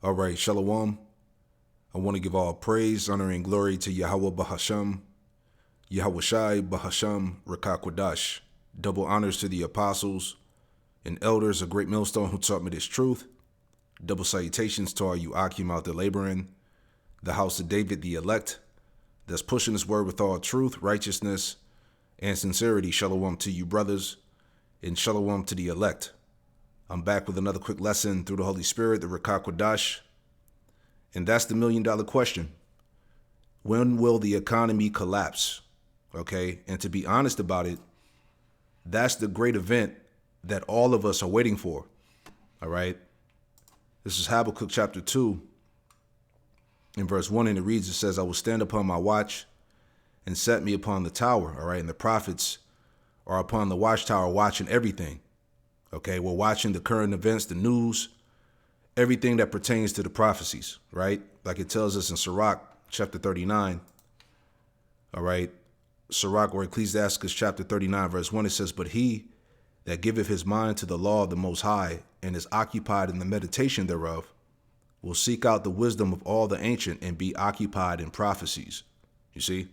All right, Shalom. I want to give all praise, honor, and glory to Yahweh Bahasham, Yahweh Shai Bahasham Rakakwadash. Double honors to the apostles and elders, a great millstone who taught me this truth. Double salutations to all you Akim out there laboring, the house of David, the elect, that's pushing this word with all truth, righteousness, and sincerity. Shalom to you, brothers, and shalom to the elect. I'm back with another quick lesson through the Holy Spirit, the Rakakwadash. And that's the million-dollar question. When will the economy collapse? Okay, and to be honest about it, that's the great event that all of us are waiting for. All right. This is Habakkuk chapter 2 in verse 1, and it reads, it says, I will stand upon my watch and set me upon the tower. All right. And the prophets are upon the watchtower watching everything. Okay. We're watching the current events, the news, everything that pertains to the prophecies, right? Like it tells us in Sirach chapter 39. All right. Sirach or Ecclesiastes chapter 39, verse 1, it says, but he that giveth his mind to the law of the Most High and is occupied in the meditation thereof will seek out the wisdom of all the ancient and be occupied in prophecies. You see?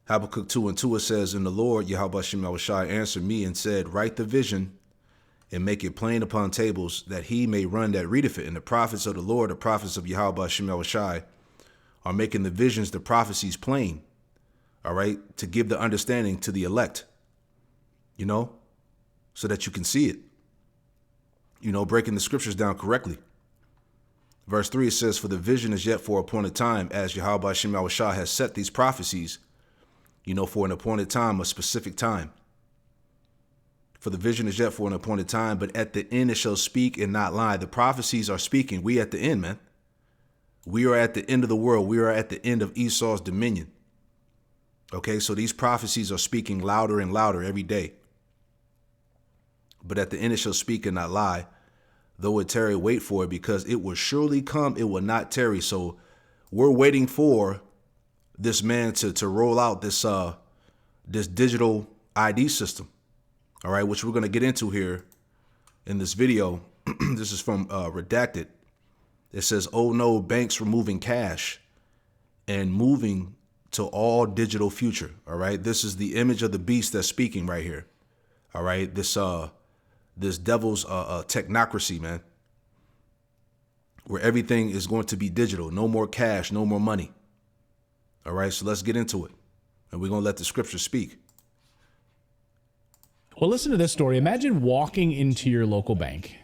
Habakkuk 2 and 2, it says, and the Lord, Yahweh Shem Shai, answered me and said, write the vision and make it plain upon tables, that he may run that readeth it. And the prophets of the Lord, the prophets of Yahweh Shem Shai, are making the visions, the prophecies plain, all right, to give the understanding to the elect, you know, so that you can see it, you know, breaking the scriptures down correctly. Verse 3, it says, for the vision is yet for appointed time, as Yahweh Shem Shai has set these prophecies, you know, for an appointed time, a specific time. For the vision is yet for an appointed time, but at the end it shall speak and not lie. The prophecies are speaking. We at the end, man. We are at the end of the world. We are at the end of Esau's dominion. Okay, so these prophecies are speaking louder and louder every day. But at the end it shall speak and not lie. Though it tarry, wait for it, because it will surely come, it will not tarry. So we're waiting for this man to roll out this digital ID system. All right, which we're going to get into here in this video. This is from Redacted. It says, oh no, banks removing cash and moving to all digital future. All right, this is the image of the beast that's speaking right here. All right, this devil's technocracy, man, where everything is going to be digital. No more cash, no more money. All right, so let's get into it. And we're going to let the scripture speak. Well, listen to this story. Imagine walking into your local bank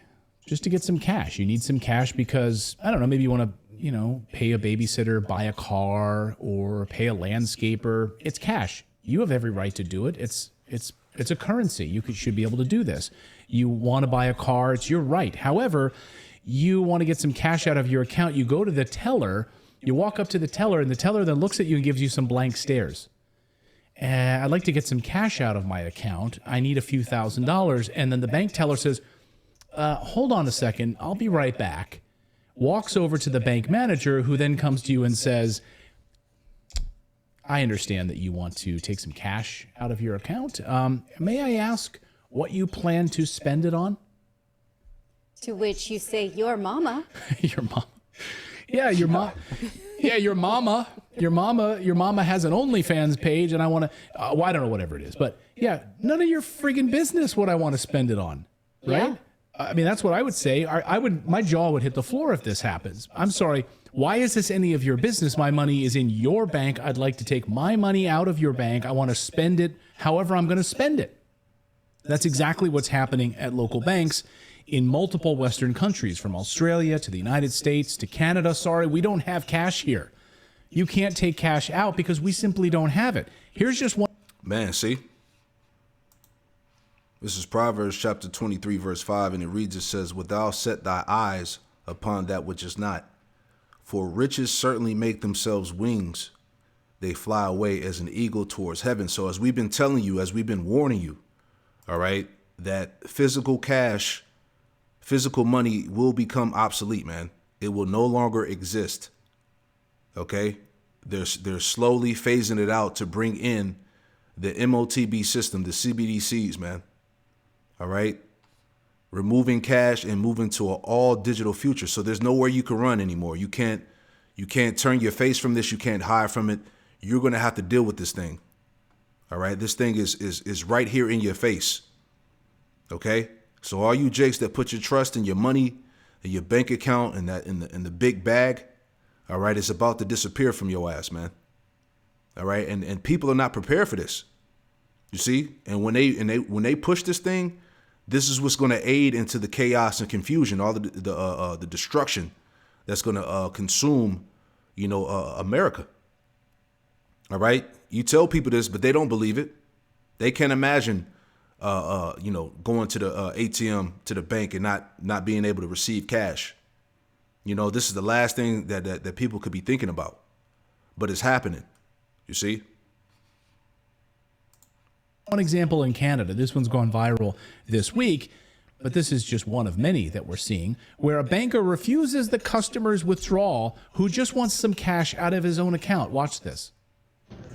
just to get some cash. You need some cash because, I don't know, maybe you want to, pay a babysitter, buy a car, or pay a landscaper. It's cash. You have every right to do it. It's a currency. You should be able to do this. You want to buy a car. It's your right. However, you want to get some cash out of your account. You go to the teller. You walk up to the teller, and the teller then looks at you and gives you some blank stares. I'd like to get some cash out of my account. I need a few $1,000s. And then the bank teller says, hold on a second. I'll be right back. Walks over to the bank manager, who then comes to you and says, I understand that you want to take some cash out of your account. May I ask what you plan to spend it on? To which you say, your mama. Your mom. Yeah, your mom. Yeah, your mama. Your mama has an OnlyFans page, and I want to. Well, I don't know, whatever it is, but yeah, none of your friggin' business what I want to spend it on, right? Yeah. I mean, that's what I would say. My jaw would hit the floor if this happens. I'm sorry. Why is this any of your business? My money is in your bank. I'd like to take my money out of your bank. I want to spend it however I'm going to spend it. That's exactly what's happening at local banks in multiple Western countries, from Australia to the United States to Canada. Sorry, we don't have cash here. You can't take cash out because we simply don't have it. Here's just one. Man, see? This is Proverbs chapter 23, verse 5, and it reads, it says, "Wilt thou set thy eyes upon that which is not? For riches certainly make themselves wings. They fly away as an eagle towards heaven." So as we've been telling you, as we've been warning you, all right, that physical cash, physical money will become obsolete, man. It will no longer exist. Okay? They're slowly phasing it out to bring in the MOTB system, the CBDCs, man. All right? removing cash and moving to an all digital future. So there's nowhere you can run anymore. You can't turn your face from this. You can't hide from it. You're going to have to deal with this thing. All right. This thing is right here in your face. OK, so all you jakes that put your trust in your money and your bank account and that in the big bag. All right. It's about to disappear from your ass, man. All right. And people are not prepared for this. You see, and when they push this thing, this is what's going to aid into the chaos and confusion, all the destruction that's going to consume, America. All right. You tell people this, but they don't believe it. They can't imagine, going to the ATM, to the bank and not being able to receive cash. This is the last thing that people could be thinking about, but it's happening. You see. One example in Canada, this one's gone viral this week, but this is just one of many that we're seeing, where a banker refuses the customer's withdrawal who just wants some cash out of his own account. Watch this.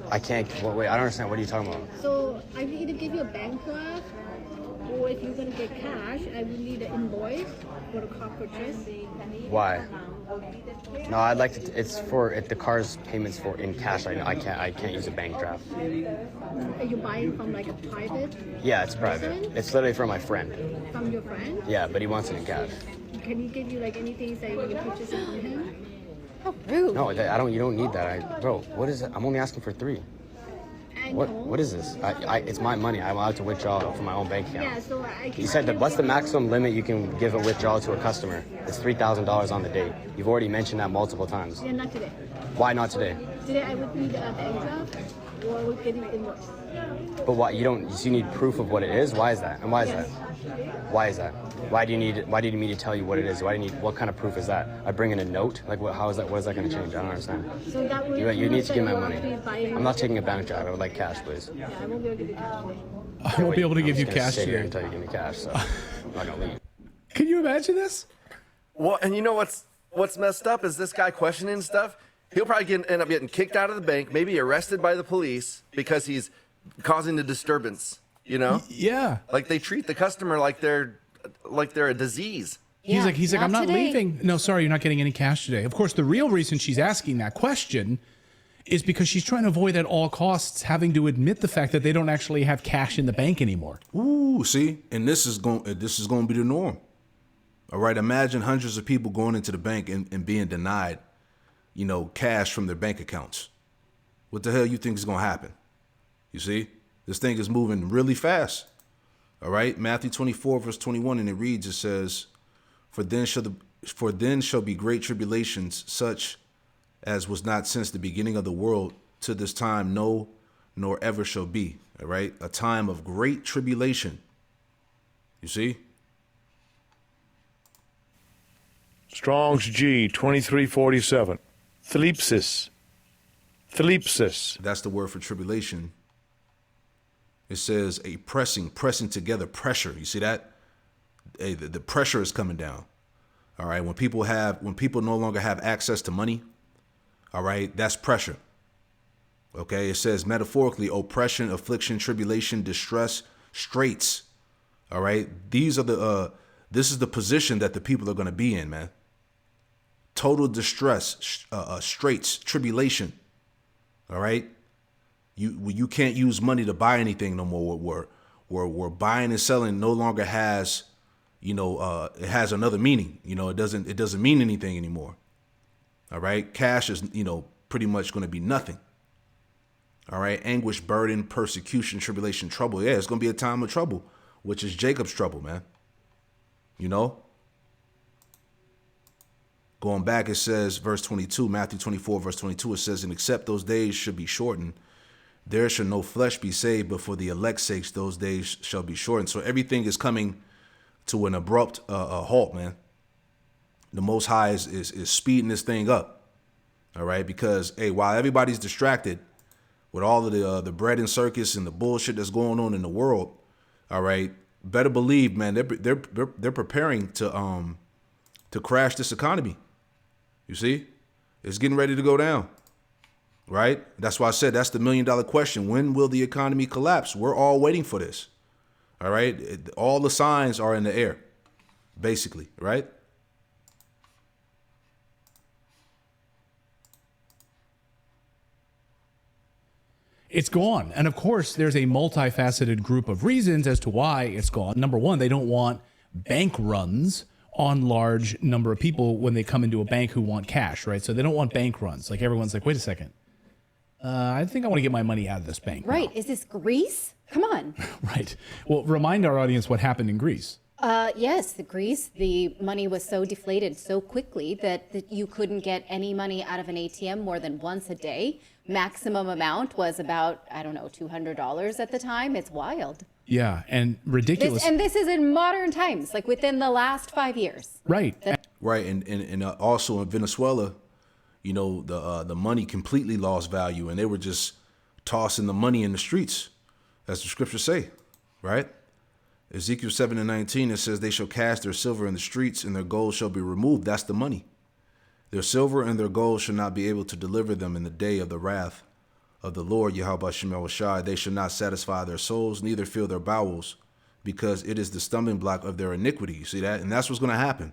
I can't, wait, I don't understand. What are you talking about? So I will either give you a bank draft, or if you're going to get cash, I will need an invoice for the car purchase. Why? No, I'd like to, it's for, the car's payments for in cash. I can't use a bank draft. Are you buying from like a private? Yeah, it's private. person? It's literally from my friend. From your friend? Yeah, but he wants it in cash. Can he give you like anything that you purchase it from him? How rude. No, you don't need that. Bro, what is it? I'm only asking for 3. What is this? It's my money. I'm allowed to withdraw from my own bank account. Yeah, so I can. You said what's the maximum limit you can give a withdrawal to a customer? It's $3,000 on the day. You've already mentioned that multiple times. Yeah, not today. Why not today? Today I would need a bank draft, or I would get an invoice. But why you need proof of what it is? Why is that? And why is that? Why is that? Why do you need me to tell you what it is? What kind of proof is that? I bring in a note? Like how is that? What is that going to change? I don't understand. So that would You need to give me my will money. actually buy- I'm not taking a bank drive. I would like cash, please. Yeah, I won't be able to give you cash today. I won't be able to give you I'm just gonna cash sit here today. until you give me cash, so I'm not going to leave. Can you imagine this? Well, and you know what's messed up is this guy questioning stuff. He'll probably end up getting kicked out of the bank, maybe arrested by the police because he's causing the disturbance. Yeah. Like they treat the customer like they're a disease. Yeah, He's like, not I'm not today. leaving. No, sorry, you're not getting any cash today. Of course, the real reason she's asking that question is because she's trying to avoid at all costs having to admit the fact that they don't actually have cash in the bank anymore. Ooh, see, and this is going to be the norm. All right, imagine hundreds of people going into the bank and being denied, cash from their bank accounts. What the hell you think is going to happen? You see, this thing is moving really fast. All right, Matthew 24 verse 21, and it reads, it says, For then shall be great tribulations, such as was not since the beginning of the world to this time, no, nor ever shall be. All right, a time of great tribulation. You see? Strong's G 2347. Thlipsis. That's the word for tribulation. It says a pressing together, pressure. You see that? The pressure is coming down. All right. When people no longer have access to money, all right, that's pressure. Okay. It says metaphorically, oppression, affliction, tribulation, distress, straits. All right. This is the position that the people are going to be in, man. Total distress, straits, tribulation. All right. You can't use money to buy anything no more. Where buying and selling no longer has, it has another meaning. It doesn't mean anything anymore. All right. Cash is, pretty much going to be nothing. All right. Anguish, burden, persecution, tribulation, trouble. Yeah, it's going to be a time of trouble, which is Jacob's trouble, man. Going back, it says, verse 22, Matthew 24, verse 22, it says, and except those days should be shortened, there shall no flesh be saved, but for the elect's sakes, those days shall be shortened. So everything is coming to an abrupt halt, man. The Most High is speeding this thing up. All right. Because, hey, while everybody's distracted with all of the bread and circus and the bullshit that's going on in the world. All right. Better believe, man, they're preparing to crash this economy. You see, it's getting ready to go down. Right. That's why I said that's the $1 million question. When will the economy collapse? We're all waiting for this. All right. All the signs are in the air. basically, right? It's gone. And of course, there's a multifaceted group of reasons as to why it's gone. Number one, they don't want bank runs on large number of people when they come into a bank who want cash, right? So they don't want bank runs. Like everyone's like, wait a second. I think I want to get my money out of this bank. Right. now. Is this Greece? Come on. Right. Well, remind our audience what happened in Greece. Yes, Greece, the money was so deflated so quickly that you couldn't get any money out of an ATM more than once a day. Maximum amount was about, I don't know, $200 at the time. It's wild. Yeah, and ridiculous. This is in modern times, like within the last 5 years. Right. Right, and also in Venezuela, you know, the money completely lost value, and they were just tossing the money in the streets, as the scriptures say, right? Ezekiel 7:19, it says, they shall cast their silver in the streets, and their gold shall be removed. That's the money. Their silver and their gold shall not be able to deliver them in the day of the wrath of the Lord, Yahweh Shemel Shai. They shall not satisfy their souls, neither fill their bowels, because it is the stumbling block of their iniquity. You see that? And that's what's going to happen,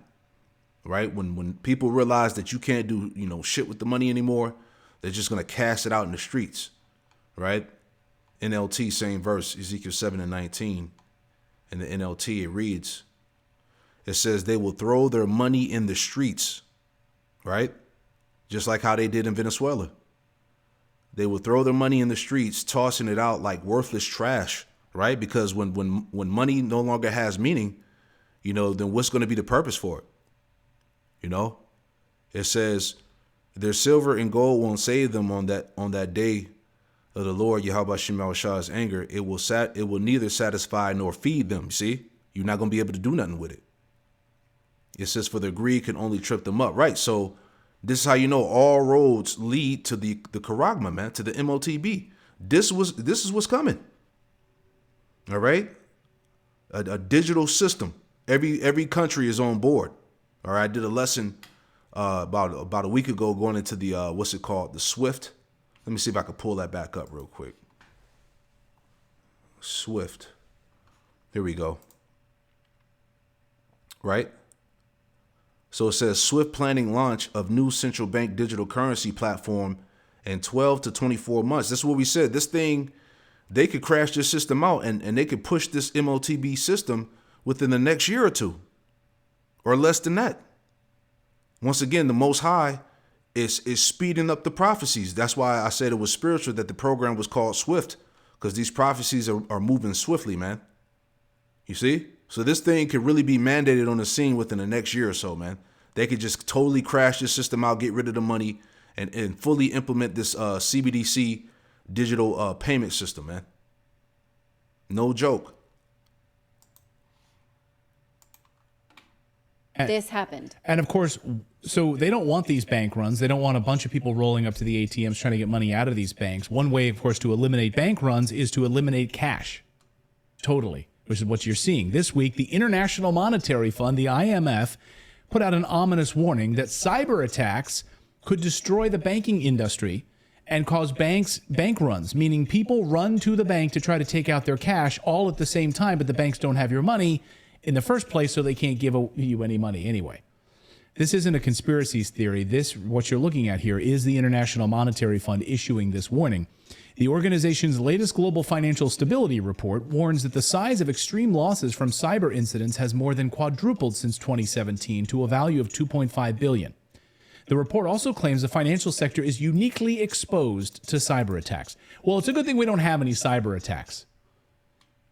right? When people realize that you can't do, you know, shit with the money anymore, they're just going to cast it out in the streets, right? NLT, same verse, Ezekiel 7:19. In the NLT, it reads, it says, they will throw their money in the streets, right? Just like how they did in Venezuela. They will throw their money in the streets, tossing it out like worthless trash, right? Because when money no longer has meaning, you know, then what's going to be the purpose for it? You know, it says their silver and gold won't save them on that day of the Lord, Yahweh Shemel Shah's anger. It will neither satisfy nor feed them. See, you're not going to be able to do nothing with it. It says, for their greed can only trip them up. Right. So this is how you know all roads lead to the Charagma, man, to the MOTB. This is what's coming. All right. A digital system. Every country is on board. All right. I did a lesson about a week ago going into the what's it called? The SWIFT. Let me see if I can pull that back up real quick. SWIFT. Here we go. Right? So it says SWIFT planning launch of new central bank digital currency platform in 12 to 24 months. This is what we said. This thing, they could crash this system out and they could push this MOTB system within the next year or two or less than that. Once again, the Most High is speeding up the prophecies. That's why I said it was spiritual that the program was called Swift, because these prophecies are moving swiftly, man. You see? So this thing could really be mandated on the scene within the next year or so, man. They could just totally crash this system out, get rid of the money, and fully implement this CBDC digital payment system, man. No joke. This happened. And of course, so they don't want these bank runs. They don't want a bunch of people rolling up to the ATMs trying to get money out of these banks. One way, of course, to eliminate bank runs is to eliminate cash. Totally. Which is what you're seeing. This week, the International Monetary Fund, the IMF, put out an ominous warning that cyber attacks could destroy the banking industry and cause bank runs, meaning people run to the bank to try to take out their cash all at the same time, but the banks don't have your money in the first place, so they can't give you any money anyway. This isn't a conspiracy theory. What you're looking at here is the International Monetary Fund issuing this warning. The organization's latest global financial stability report warns that the size of extreme losses from cyber incidents has more than quadrupled since 2017 to a value of $2.5 billion. The report also claims the financial sector is uniquely exposed to cyber attacks. Well, it's a good thing we don't have any cyber attacks.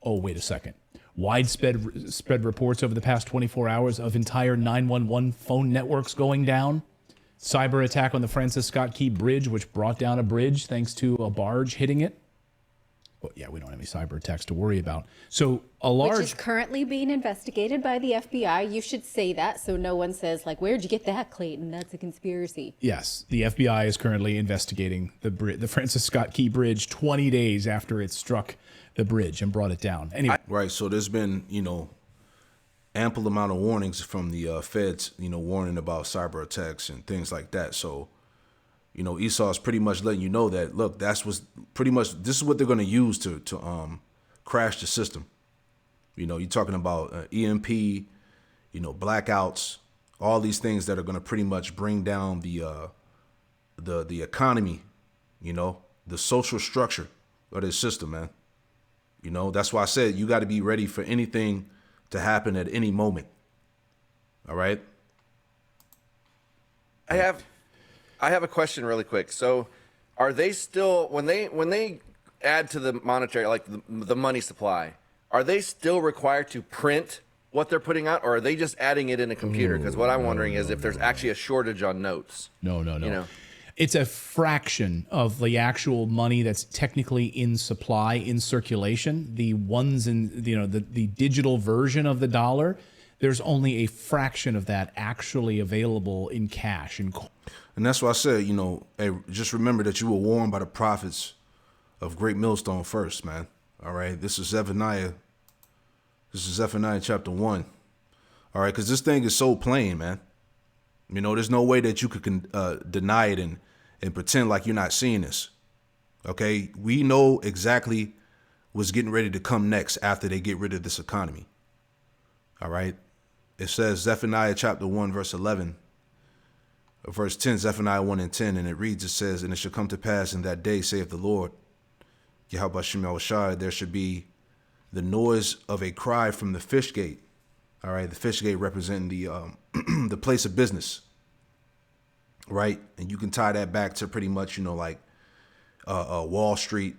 Oh, wait a second. Widespread reports over the past 24 hours of entire 911 phone networks going down. Cyber attack on the Francis Scott Key Bridge, which brought down a bridge thanks to a barge hitting it. Well, yeah, we don't have any cyber attacks to worry about. So Which is currently being investigated by the FBI. You should say that so no one says, like, where'd you get that, Clayton? That's a conspiracy. Yes, the FBI is currently investigating the Francis Scott Key Bridge 20 days after it struck the bridge and brought it down. Anyway. Right, so there's been, ample amount of warnings from the feds, warning about cyber attacks and things like that. So, Esau's pretty much letting you know that, look, this is what they're going to use to crash the system. You're talking about EMP, blackouts, all these things that are going to pretty much bring down the economy, the social structure of this system, man. That's why I said you got to be ready for anything to happen at any moment. All right. I have a question really quick. So are they still, when they add to the monetary, like the money supply, are they still required to print what they're putting out, or are they just adding it in a computer? Because what I'm wondering is if there's actually a shortage on notes. No. It's a fraction of the actual money that's technically in supply, in circulation. The ones in, the digital version of the dollar, there's only a fraction of that actually available in cash. And that's why I said, hey, just remember that you were warned by the prophets of Great Millstone first, man. All right. This is Zephaniah. This is Zephaniah chapter 1. All right. Because this thing is so plain, man. There's no way that you could deny it and pretend like you're not seeing this. Okay. We know exactly what's getting ready to come next after they get rid of this economy. All right. It says Zephaniah chapter 1, verse 11, verse 10, Zephaniah 1 and 10. And it reads, it says, and it shall come to pass in that day, saith the Lord, Yahweh Shai, there should be the noise of a cry from the fish gate. All right. The fish gate representing the the place of business. Right. And you can tie that back to pretty much, Wall Street,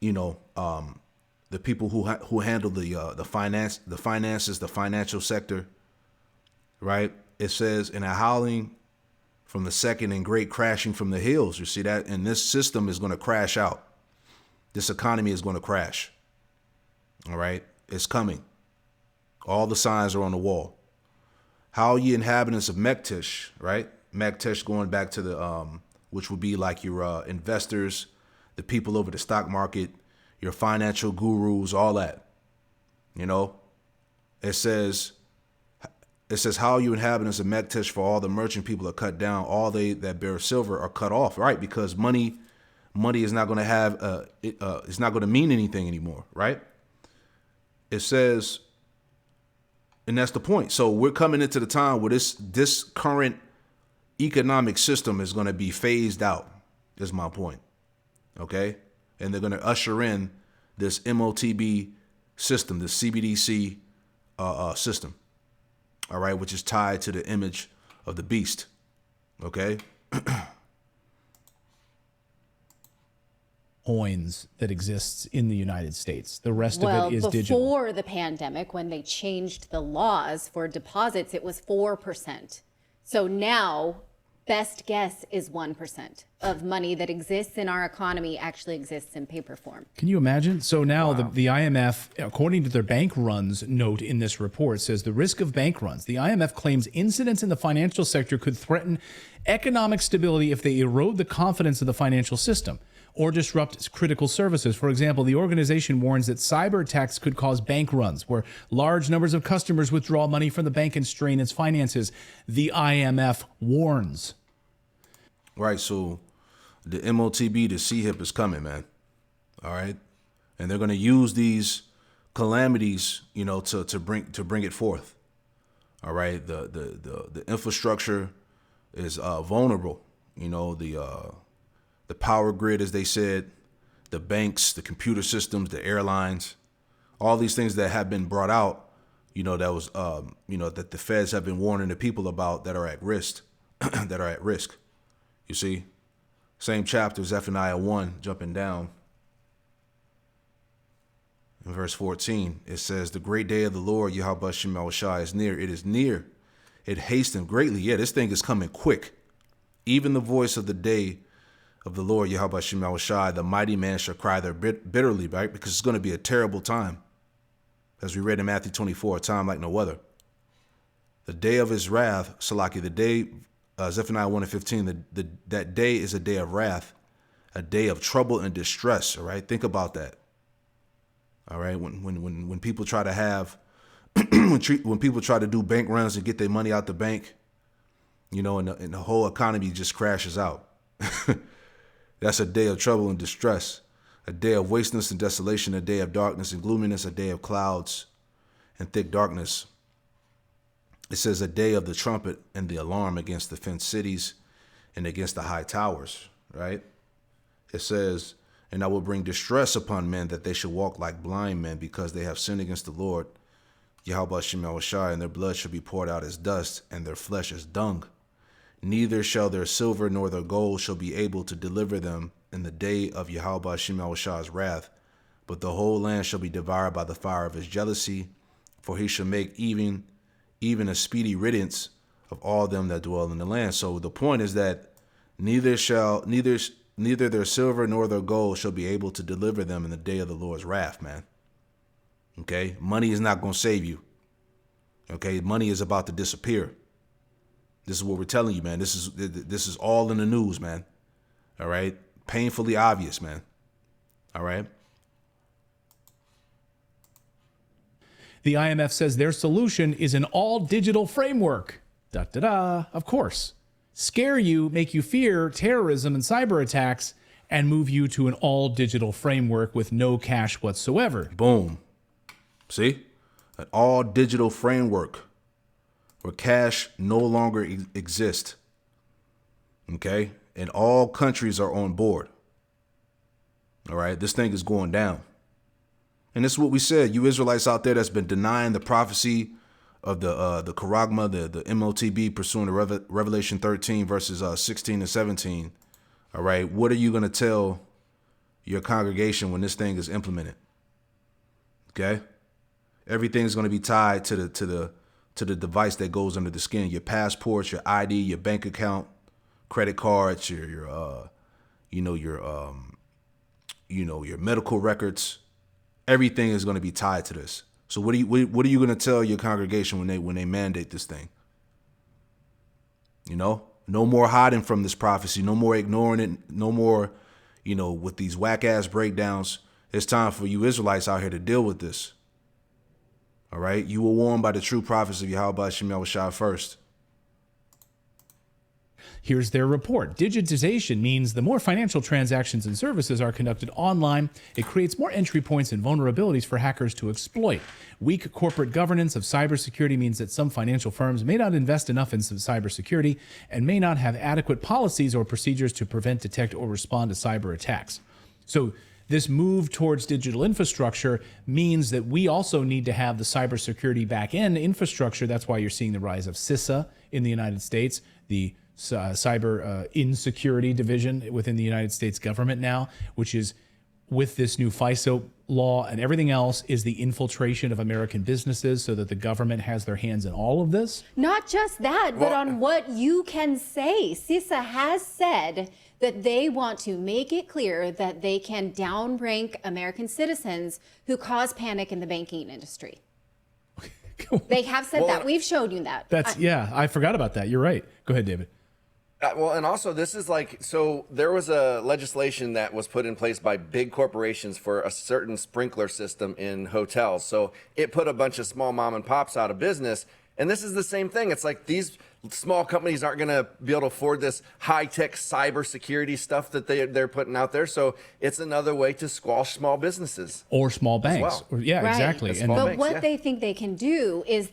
the people who handle the finances, the financial sector. Right. It says, and a howling from the second and great crashing from the hills. You see that? And this system is going to crash out. This economy is going to crash. All right. It's coming. All the signs are on the wall. How ye inhabitants of Mektish, right? Mektish going back to the, which would be like your investors, the people over the stock market, your financial gurus, all that. It says, how you inhabitants of Mektish, for all the merchant people are cut down, all they that bear silver are cut off, right? Because money is not going to have, it's not going to mean anything anymore, right? It says, and that's the point. So we're coming into the time where this current economic system is going to be phased out, is my point. Okay? And they're going to usher in this MOTB system, the CBDC system. All right, which is tied to the image of the beast. Okay? Oins that exists in the United States. The rest of it is digital. Before the pandemic, when they changed the laws for deposits, it was 4%. So now, best guess is 1% of money that exists in our economy actually exists in paper form. Can you imagine? So now the IMF, according to their bank runs note in this report, says the risk of bank runs. The IMF claims incidents in the financial sector could threaten economic stability if they erode the confidence of the financial system or disrupt critical services. For example, the organization warns that cyber attacks could cause bank runs, where large numbers of customers withdraw money from the bank and strain its finances. The IMF warns. Right, so the MOTB, the CHIP is coming, man. All right, and they're going to use these calamities, to bring it forth. All right, the infrastructure is vulnerable. The power grid, as they said, the banks, the computer systems, the airlines, all these things that have been brought out, that was, that the feds have been warning the people about that are at risk, You see, same chapter, Zephaniah 1, jumping down. In verse 14, it says, the great day of the Lord, Yahweh Shai, is near. It is near. It hastened greatly. Yeah, this thing is coming quick. Even the voice of the day of the Lord, Yahweh Shai, the mighty man shall cry there bitterly, right? Because it's going to be a terrible time. As we read in Matthew 24, a time like no other. The day of his wrath, Salaki, the day, Zephaniah 1 and 15, that day is a day of wrath, a day of trouble and distress, all right? Think about that. All right, when people try to have, when people try to do bank runs and get their money out the bank, and the whole economy just crashes out. That's a day of trouble and distress, a day of wasteness and desolation, a day of darkness and gloominess, a day of clouds and thick darkness. It says a day of the trumpet and the alarm against the fenced cities and against the high towers, right? It says, and I will bring distress upon men that they shall walk like blind men because they have sinned against the Lord, Yahweh Shem Yahushai, and their blood shall be poured out as dust and their flesh as dung. Neither shall their silver nor their gold shall be able to deliver them in the day of Yahweh Shem Yahushai's wrath, but the whole land shall be devoured by the fire of his jealousy, for he shall make even a speedy riddance of all them that dwell in the land. So the point is that neither their silver nor their gold shall be able to deliver them in the day of the Lord's wrath, man. Okay? Money is not going to save you. Okay? Money is about to disappear. This is what we're telling you, man. This is all in the news, man. All right? Painfully obvious, man. All right? The IMF says their solution is an all-digital framework. Da-da-da, of course. Scare you, make you fear terrorism and cyber attacks, and move you to an all-digital framework with no cash whatsoever. Boom. See? An all-digital framework where cash no longer exists. Okay? And all countries are on board. All right? This thing is going down. And this is what we said. You Israelites out there that's been denying the prophecy of the charagma, the MOTB, pursuant to Revelation 13, verses 16 and 17. All right, what are you going to tell your congregation when this thing is implemented? Okay, everything's going to be tied to the device that goes under the skin. Your passports, your ID, your bank account, credit cards, your medical records. Everything is going to be tied to this. So what are you going to tell your congregation when they mandate this thing? You know, no more hiding from this prophecy, no more ignoring it, no more, with these whack ass breakdowns. It's time for you Israelites out here to deal with this. All right, you were warned by the true prophets of Yahweh Shem Yahushai first. Here's their report. Digitization means the more financial transactions and services are conducted online, it creates more entry points and vulnerabilities for hackers to exploit. Weak corporate governance of cybersecurity means that some financial firms may not invest enough in cybersecurity and may not have adequate policies or procedures to prevent, detect, or respond to cyber attacks. So this move towards digital infrastructure means that we also need to have the cybersecurity back-end infrastructure. That's why you're seeing the rise of CISA in the United States, the cyber insecurity division within the United States government now, which is with this new FISA law and everything else, is the infiltration of American businesses so that the government has their hands in all of this. Not just that, but on what you can say. CISA has said that they want to make it clear that they can downrank American citizens who cause panic in the banking industry. They have said that. We've showed you that. I forgot about that. You're right. Go ahead, David. And also this is so there was a legislation that was put in place by big corporations for a certain sprinkler system in hotels. So it put a bunch of small mom and pops out of business. And this is the same thing. It's like these small companies aren't going to be able to afford this high-tech cybersecurity stuff that they're putting out there. So it's another way to squash small businesses. Or small banks. Well. Yeah, right. Exactly. But what they think they can do is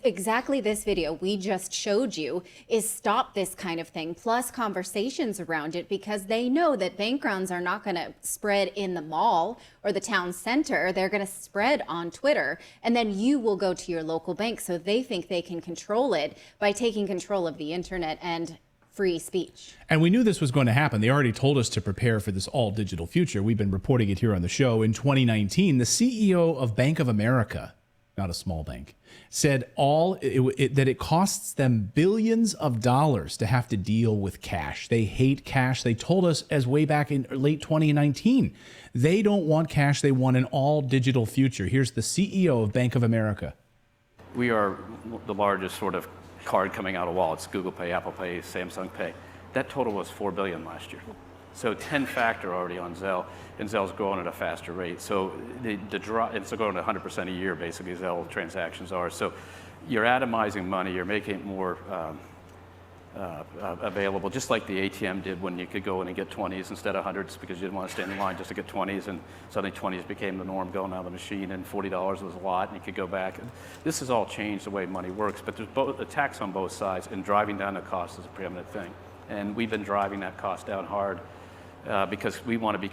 exactly this video we just showed you, is stop this kind of thing, plus conversations around it, because they know that bank runs are not going to spread in the mall or the town center. They're going to spread on Twitter, and then you will go to your local bank. So they think they can control it by taking control of the internet and free speech. And we knew this was going to happen. They already told us to prepare for this all digital future. We've been reporting it here on the show. In 2019, the CEO of Bank of America, not a small bank, said that it costs them billions of dollars to have to deal with cash. They hate cash. They told us as way back in late 2019. They don't want cash. They want an all digital future. Here's the CEO of Bank of America. We are the largest sort of card coming out of wallets: Google Pay, Apple Pay, Samsung Pay. That total was $4 billion last year. So 10-factor already on Zelle, and Zelle's growing at a faster rate. So it's growing at 100% a year, basically, Zelle transactions are. So you're atomizing money, you're making it more available, just like the ATM did when you could go in and get 20s instead of 100s because you didn't want to stand in line just to get 20s, and suddenly 20s became the norm going out of the machine, and $40 was a lot, and you could go back. This has all changed the way money works, but there's both attacks on both sides, and driving down the cost is a preeminent thing. And we've been driving that cost down hard because we want a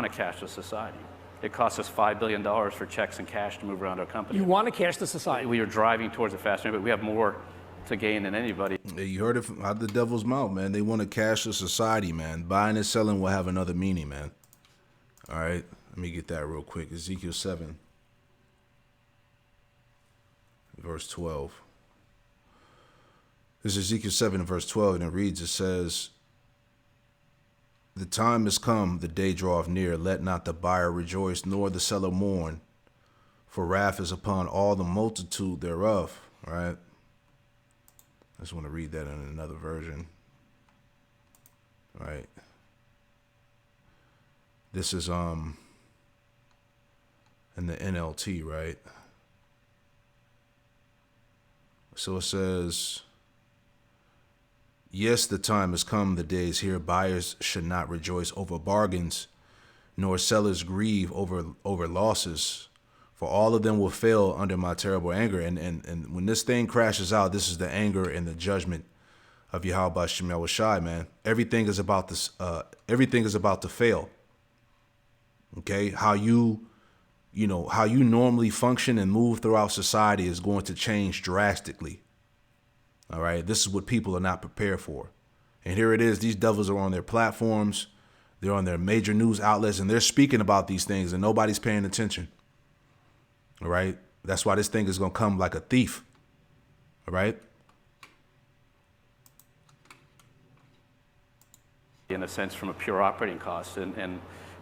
cashless society. It costs us $5 billion for checks and cash to move around our company. You want a cashless society. We are driving towards a faster, but we have more to gain than anybody. You heard it from out the devil's mouth, man. They want a cashless society, man. Buying and selling will have another meaning, man. All right, let me get that real quick. Ezekiel 7, verse 12. This is Ezekiel 7 verse 12, and it reads, it says, the time is come, the day draweth near. Let not the buyer rejoice, nor the seller mourn, for wrath is upon all the multitude thereof. All right. I just want to read that in another version. All right. This is in the NLT, right? So it says, yes, the time has come, the day is here. Buyers should not rejoice over bargains, nor sellers grieve over losses. For all of them will fail under my terrible anger. And when this thing crashes out, this is the anger and the judgment of Yahweh Shem Yahushai, man. Everything is about this. Everything is about to fail. Okay, how you normally function and move throughout society is going to change drastically. All right, this is what people are not prepared for. And here it is. These devils are on their platforms. They're on their major news outlets, and they're speaking about these things, and nobody's paying attention. All right. That's why this thing is going to come like a thief. All right. In a sense, from a pure operating cost. And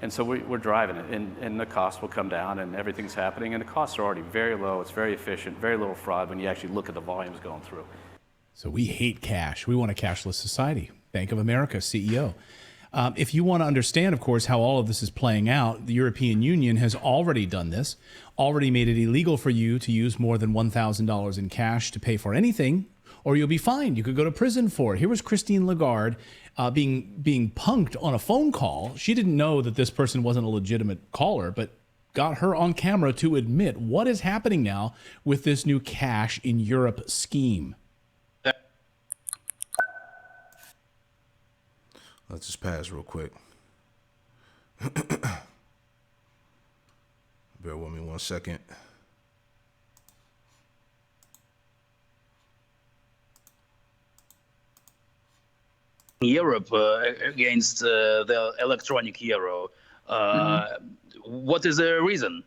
so we're driving it, and the cost will come down, and everything's happening. And the costs are already very low. It's very efficient, very little fraud when you actually look at the volumes going through. So we hate cash. We want a cashless society. Bank of America CEO. If you want to understand, of course, how all of this is playing out, the European Union has already done this, already made it illegal for you to use more than $1,000 in cash to pay for anything, or you'll be fined. You could go to prison for it. Here was Christine Lagarde being punked on a phone call. She didn't know that this person wasn't a legitimate caller, but got her on camera to admit what is happening now with this new cash in Europe scheme. Let's just pass real quick. Bear with me 1 second. Europe against the electronic euro. What is the reason?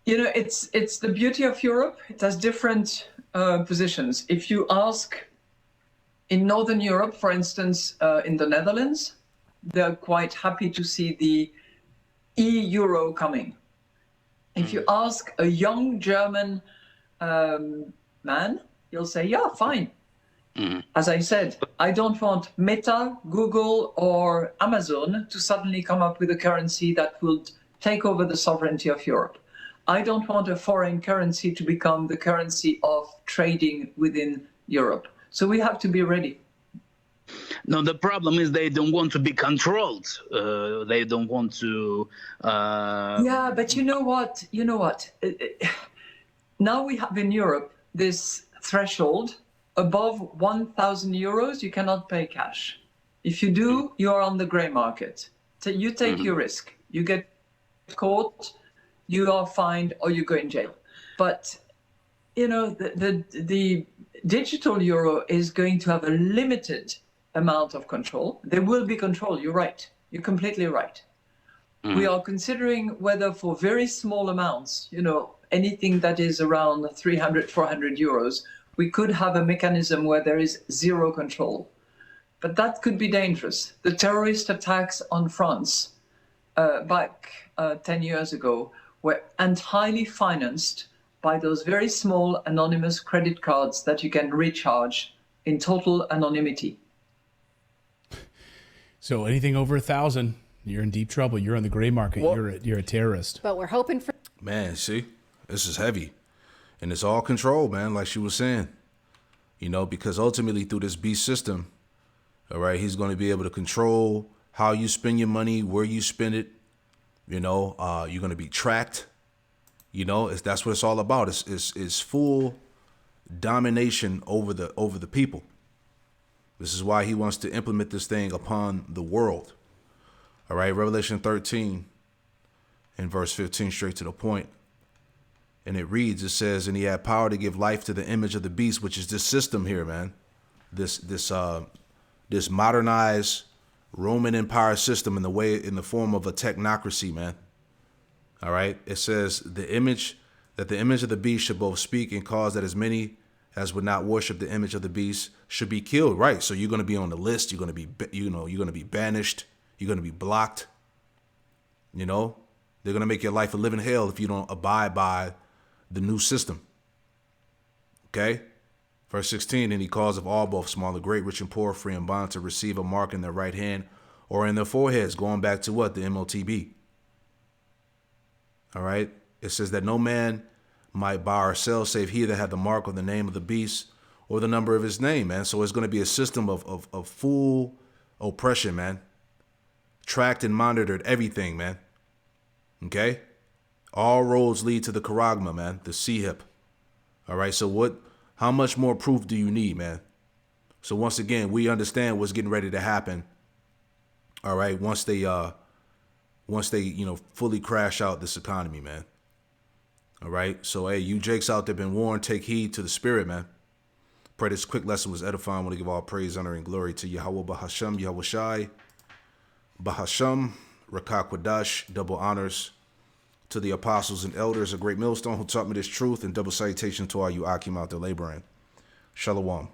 You know, it's the beauty of Europe. It has different positions. If you ask in Northern Europe, for instance, in the Netherlands, they're quite happy to see the e-euro coming. If you ask a young German man, he'll say, yeah, fine. As I said, I don't want Meta, Google, or Amazon to suddenly come up with a currency that will take over the sovereignty of Europe. I don't want a foreign currency to become the currency of trading within Europe. So we have to be ready. No, the problem is they don't want to be controlled. They don't want to. Yeah, but you know what? Now we have in Europe this threshold above 1,000 euros. You cannot pay cash. If you do, you are on the gray market. So you take your risk. You get caught, you are fined, or you go in jail. But you know, the digital euro is going to have a limited amount of control. There will be control. You're right. You're completely right. We are considering whether for very small amounts, you know, anything that is around 300, 400 euros, we could have a mechanism where there is zero control. But that could be dangerous. The terrorist attacks on France back 10 years ago were entirely financed by those very small anonymous credit cards that you can recharge in total anonymity. So anything over 1,000, you're in deep trouble. You're on the gray market. Well, you're a terrorist. But we're hoping for... Man, see, this is heavy. And it's all controlled, man, like she was saying. You know, because ultimately through this beast system, all right, he's going to be able to control how you spend your money, where you spend it. You know, you're going to be tracked. You know, that's what it's all about. It's full domination over the people. This is why he wants to implement this thing upon the world. All right, Revelation 13 and verse 15, straight to the point. And it reads, it says, and he had power to give life to the image of the beast, which is this system here, man. This modernized Roman Empire system in the form of a technocracy, man. All right. It says the image of the beast should both speak and cause that as many as would not worship the image of the beast should be killed. Right. So you're going to be on the list. You're going to be, you're going to be banished. You're going to be blocked. You know, they're going to make your life a living hell if you don't abide by the new system. Okay. Verse 16, and he calls of all, both small and great, rich and poor, free and bond, to receive a mark in their right hand or in their foreheads, going back to what? The MOTB. All right. It says that no man might buy or sell save he that had the mark of the name of the beast or the number of his name, man. So it's going to be a system of full oppression, man. Tracked and monitored everything, man. Okay. All roads lead to the charagma, man, the C-hip. All right. So how much more proof do you need, man? So once again, we understand what's getting ready to happen. All right. Once they, fully crash out this economy, man. All right. So, hey, you Jakes out there been warned, take heed to the spirit, man. Pray this quick lesson was edifying. I want to give all praise, honor, and glory to Yahweh Bahasham, Yahweh Shai, Bahasham, Rakakwadash, double honors to the apostles and elders, a great millstone who taught me this truth, and double salutation to all you Akim out there laboring. Shalom.